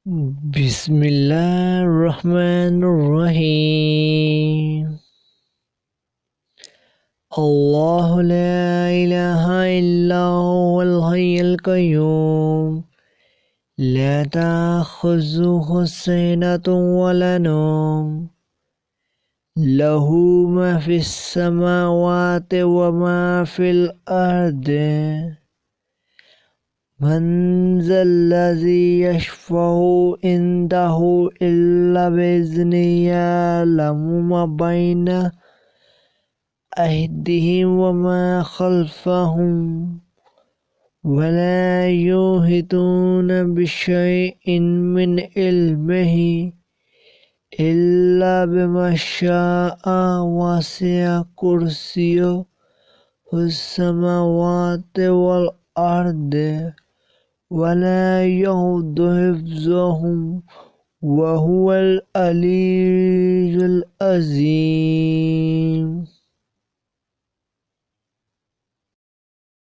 बिस्मिल्लाहिर्रहमानिर्रहीम। अल्लाहु ला इलाहा इल्ला हुवल हय्युल क़य्यूम ला ताख़ुज़ुहु सिनतुन वला नौम लहू मा फ़िस समावाति व मा फ़िल अर्दि मन ज़ल्लज़ी यशफ़अउ इंदहु इल्ला बिइज़्निही यअलमु मा बैना अयदीहिम व मा ख़ल्फ़हुम वला युहीतूना बिशैइन मिन इल्मिही इल्ला बिमा शाअ वसिअ कुर्सियुहुस समावाति वल अर्द वला यऊदुहु हिफ्ज़ुहुमा व हुवल अलियुल अज़ीम।